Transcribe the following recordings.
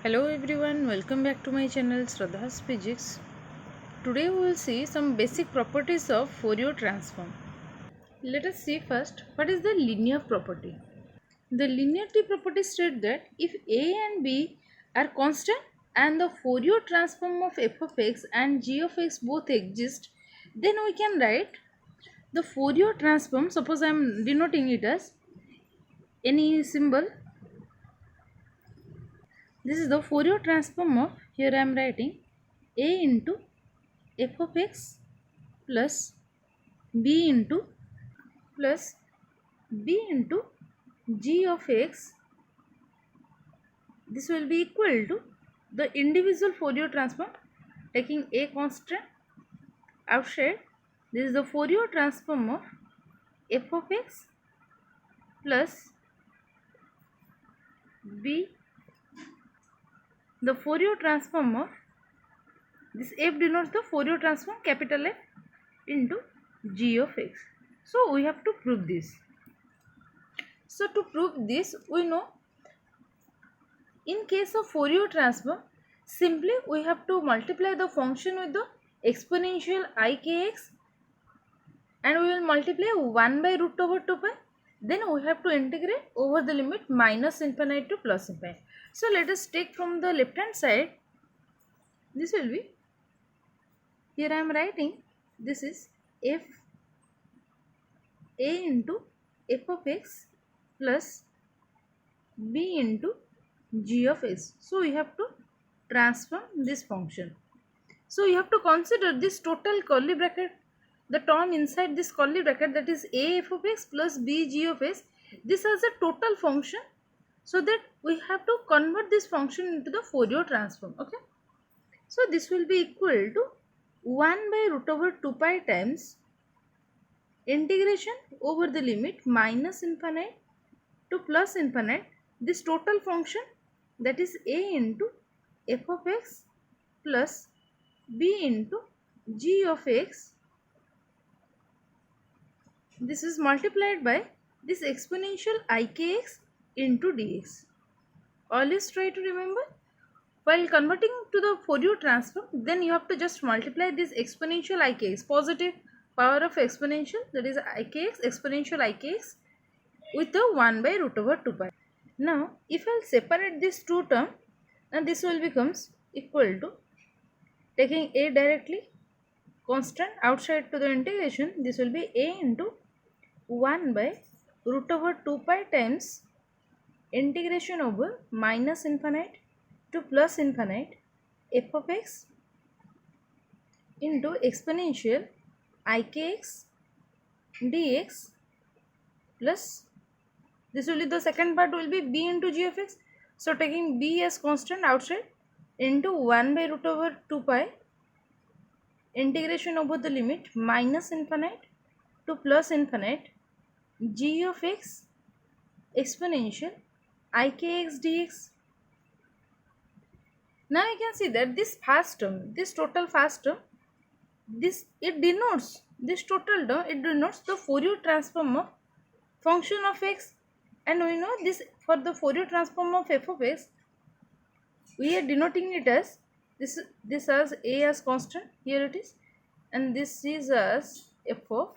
Hello everyone, welcome back to my channel Shraddha's Physics. Today we will see some basic properties of Fourier transform. Let us see first what is the linear property. The linearity property states that if A and B are constant and the Fourier transform of f of x and g of x both exist, then we can write the Fourier transform. Suppose I am denoting it as any symbol. This is the Fourier transform of, here I am writing A into f of x plus b into plus b into g of x. This will be equal to the individual Fourier transform taking a constant outside. This is the Fourier transform of f of x plus b, the Fourier transform of this f denotes the Fourier transform capital F into g of x. So we have to prove this. So to prove this, we know in case of Fourier transform, simply we have to multiply the function with the exponential ikx and we will multiply 1 by root over 2 pi. Then we have to integrate over the limit minus infinite to plus infinite. So let us take from the left hand side. This will be, here I am writing, this is f a into f of x plus b into g of x. So we have to transform this function. So you have to consider this total curly bracket, the term inside this curly bracket, that is a f of x plus b g of x. This as a total function, so that we have to convert this function into the Fourier transform. Okay. So this will be equal to 1 by root over 2 pi times integration over the limit minus infinite to plus infinite. This total function, that is a into f of x plus b into g of x, this is multiplied by this exponential ikx into dx. Always try to remember, while converting to the Fourier transform, then you have to just multiply this exponential ikx, positive power of exponential, that is ikx, exponential ikx, with the 1 by root over 2 pi. Now if I will separate this two term, and this will becomes equal to, taking a directly constant outside to the integration, this will be a into 1 by root over 2 pi times integration over minus infinite to plus infinite f of x into exponential ikx dx plus, this will be the second part will be b into g of x. So taking b as constant outside into 1 by root over 2 pi integration over the limit minus infinite to plus infinite g of x exponential ikx dx. Now you can see that this first term, this total first term, this it denotes, this total term, it denotes the Fourier transform of function of x, and we know this for the Fourier transform of f of x, we are denoting it as this as a as constant, here it is, and this is as f of,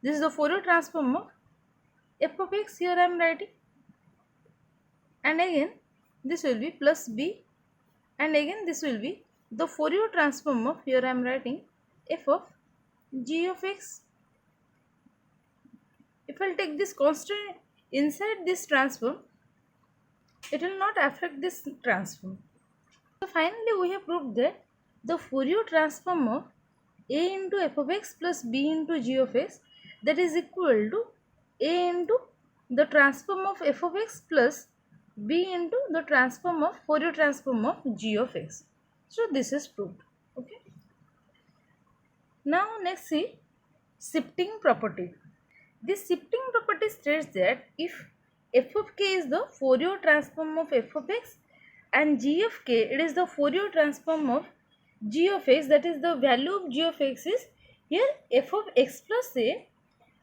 this is the Fourier transform of f of x, here I am writing, and again this will be plus b, and again this will be the Fourier transform of, here I am writing, f of g of x. If I will take this constant inside this transform, it will not affect this transform. So finally we have proved that the Fourier transform of a into f of x plus b into g of x, that is equal to a into the transform of f of x plus b into the transform of Fourier transform of g of x. So this is proved. Okay. Now next see shifting property. This shifting property states that if f of k is the Fourier transform of f of x and g of k, it is the Fourier transform of g of x, that is the value of g of x is here f of x plus a,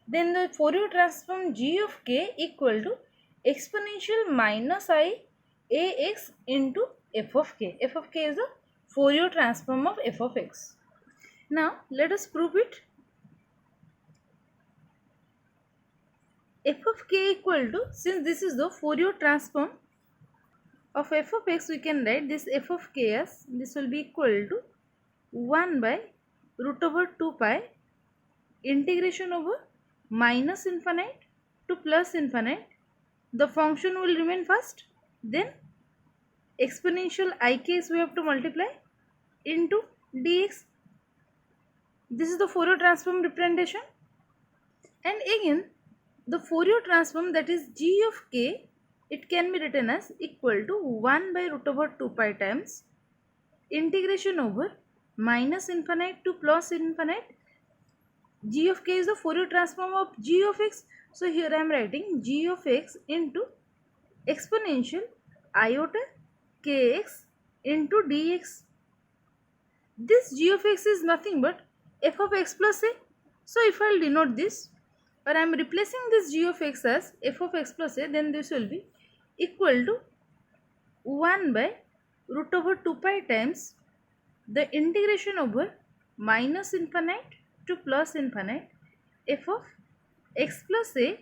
then the Fourier transform g of k equal to exponential minus I ax into f of k. F of k is the Fourier transform of f of x. Now let us prove it. F of k equal to, since this is the Fourier transform of f of x, we can write this f of k as, this will be equal to 1 by root over 2 pi integration over minus infinite to plus infinite. The function will remain first, then exponential ik's we have to multiply into dx. This is the Fourier transform representation. And again the Fourier transform, that is g of k, it can be written as equal to 1 by root over 2 pi times integration over minus infinite to plus infinite. G of k is the Fourier transform of g of x. So here I am writing g of x into exponential iota kx into dx. This g of x is nothing but f of x plus a. So if I will denote this, or I am replacing this g of x as f of x plus a, then this will be equal to 1 by root over 2 pi times the integration over minus infinite to plus infinite f of x plus a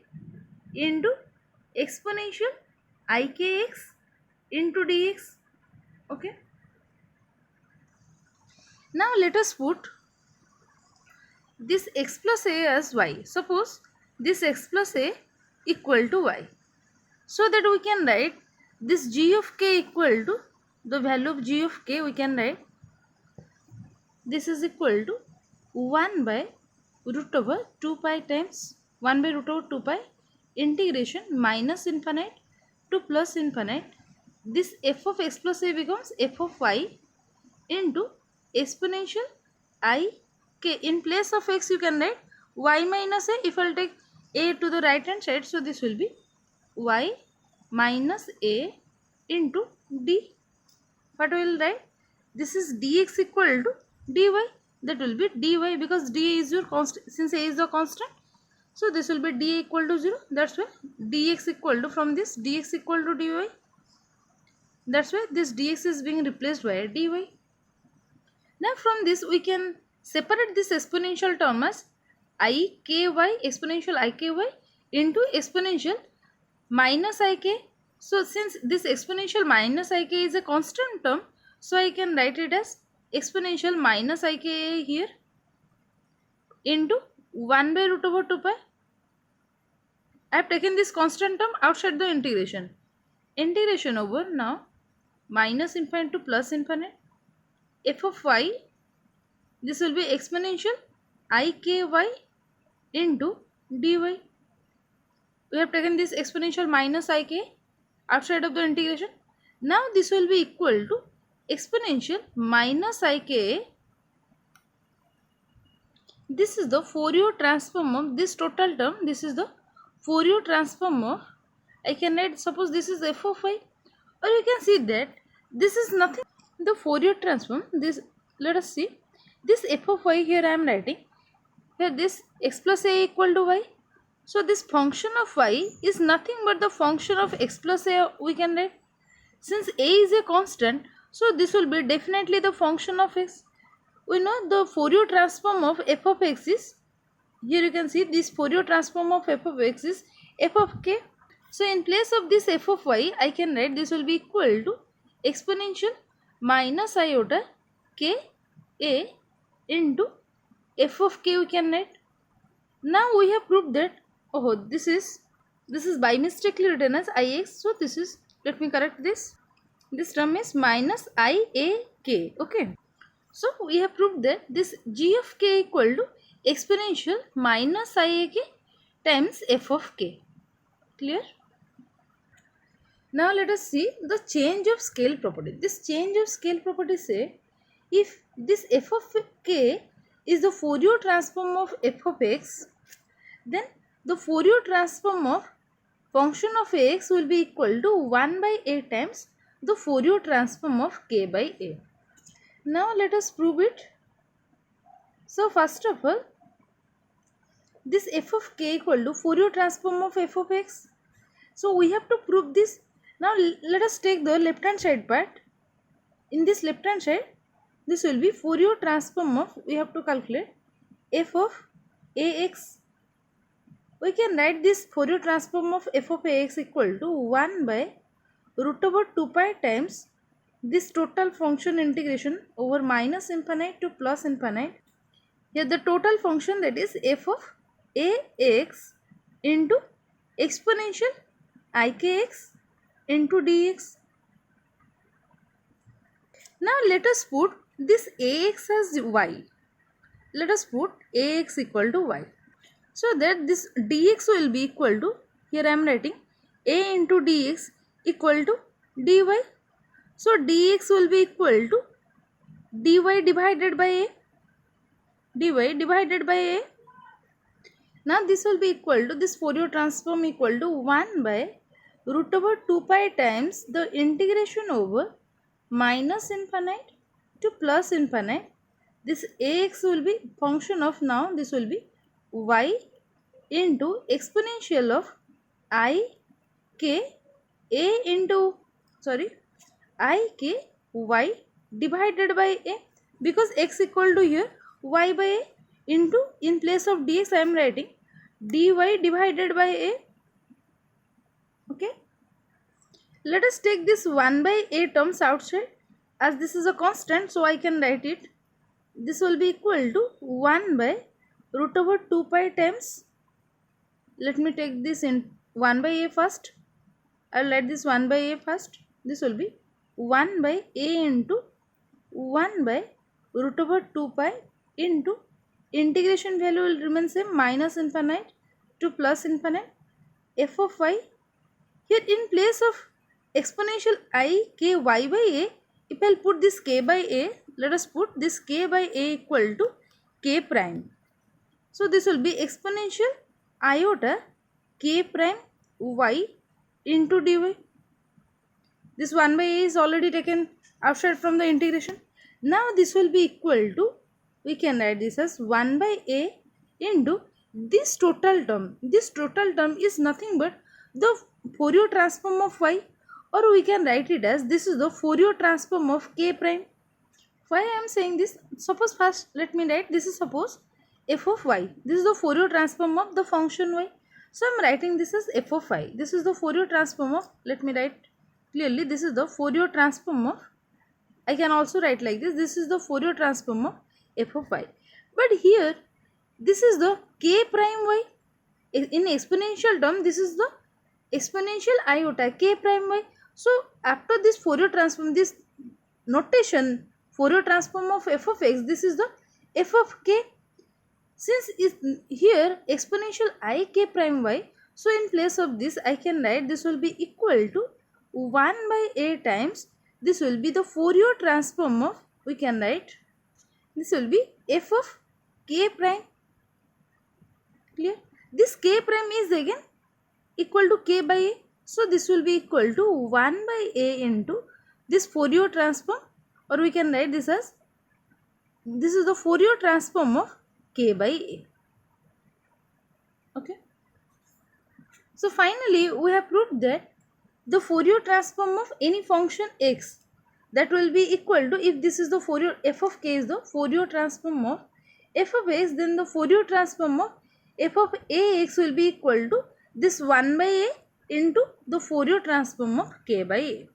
into exponential ikx into dx. Okay. Now let us put this x plus a as y. Suppose this x plus a equal to y. So that we can write this g of k equal to, the value of g of k we can write, this is equal to 1 by root over 2 pi times 1 by root over 2 pi integration minus infinite to plus infinite. This f of x plus a becomes f of y into exponential I k. In place of x you can write y minus a. If I will take a to the right hand side, so this will be y minus a into d. What we will write? This is dx equal to dy. That will be dy, because d is your constant, since a is the constant. So this will be d equal to 0. That's why dx equal to, from this dx equal to dy. That's why this dx is being replaced by dy. Now from this we can separate this exponential term as iky, exponential iky into exponential minus ik. So since this exponential minus ik is a constant term, so I can write it as exponential minus ik here into 1 by root over 2 pi. I have taken this constant term outside the integration. Integration over now minus infinite to plus infinite. F of y, this will be exponential iky into dy. We have taken this exponential minus ik outside of the integration. Now this will be equal to exponential minus ik. This is the Fourier transform of this total term. This is the Fourier transform of, I can write, suppose this is f of y, or you can see that this is nothing. The Fourier transform, this, let us see, this f of y here I am writing, here this x plus a equal to y. So this function of y is nothing but the function of x plus a we can write. Since a is a constant, so this will be definitely the function of x. We know the Fourier transform of f of x is, here you can see this Fourier transform of f of x is f of k. So in place of this f of y, I can write this will be equal to exponential minus iota k a into f of k we can write. Now we have proved that, oh, this is by mistakenly written as ix. So this is, let me correct this. This term is minus iak. Okay. So we have proved that this g of k equal to exponential minus iak times f of k. Clear? Now let us see the change of scale property. This change of scale property say, if this f of k is the Fourier transform of f of x, then the Fourier transform of function of x will be equal to 1 by a times the Fourier transform of k by a. Now let us prove it. So first of all, this f of k equal to Fourier transform of f of x. So we have to prove this. Now let us take the left hand side part. in this left hand side, this will be Fourier transform of, we have to calculate f of ax. We can write this Fourier transform of f of ax equal to 1 by root over 2 pi times this total function integration over minus infinite to plus infinite. Here the total function, that is f of ax into exponential ikx into dx. Now let us put this ax as y. Let us put ax equal to y. So that this dx will be equal to, here I am writing a into dx equal to dy. So dx will be equal to dy divided by a. dy divided by a. Now this will be equal to, this Fourier transform equal to 1 by root over 2 pi times the integration over minus infinite to plus infinite. This ax will be function of, now this will be y into exponential of I k a into, sorry, I k y divided by a, because x equal to here y by a, into, in place of dx I am writing dy divided by a. Okay, let us take this 1 by a terms outside, as this is a constant, so I can write it. This will be equal to 1 by root over 2 pi times, let me take this in 1 by a first. I will write this 1 by a first. This will be 1 by a into 1 by root over 2 pi into integration value will remain same, minus infinite to plus infinite, f of y. Here in place of exponential I k y by a, if I will put this k by a, let us put this k by a equal to k prime. So this will be exponential iota k prime y into dy. This 1 by a is already taken outside from the integration. Now this will be equal to, we can write this as 1 by a into this total term. This total term is nothing but the Fourier transform of y, or we can write it as, this is the Fourier transform of k prime. Why I am saying this? Suppose first let me write, this is suppose f of y. This is the Fourier transform of the function y. So I am writing this as f of y. This is the Fourier transform of, let me write clearly, this is the Fourier transform of, I can also write like this, this is the Fourier transform of f of y. But here this is the k prime y. In exponential term, this is the exponential iota k prime y. So after this Fourier transform, this notation Fourier transform of f of x, this is the f of k. Since is here exponential I k prime y, so in place of this I can write this will be equal to 1 by a times, this will be the Fourier transform of, we can write, this will be f of k prime. Clear? This k prime is again equal to k by a, so this will be equal to 1 by a into this Fourier transform, or we can write this as, this is the Fourier transform of k by a. Okay. So finally we have proved that the Fourier transform of any function x, that will be equal to, if this is the Fourier, f of k is the Fourier transform of f of x, then the Fourier transform of f of ax will be equal to this 1 by a into the Fourier transform of k by a.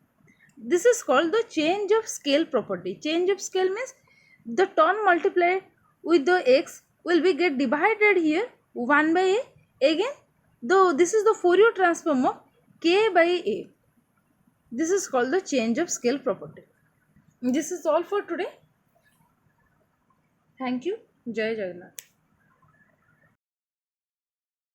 This is called the change of scale property. Change of scale means the term multiplied with the x will be get divided here 1 by a, again though this is the Fourier transform of k by a. This is called the change of scale property. This is all for today. Thank you. Jai Jagannath.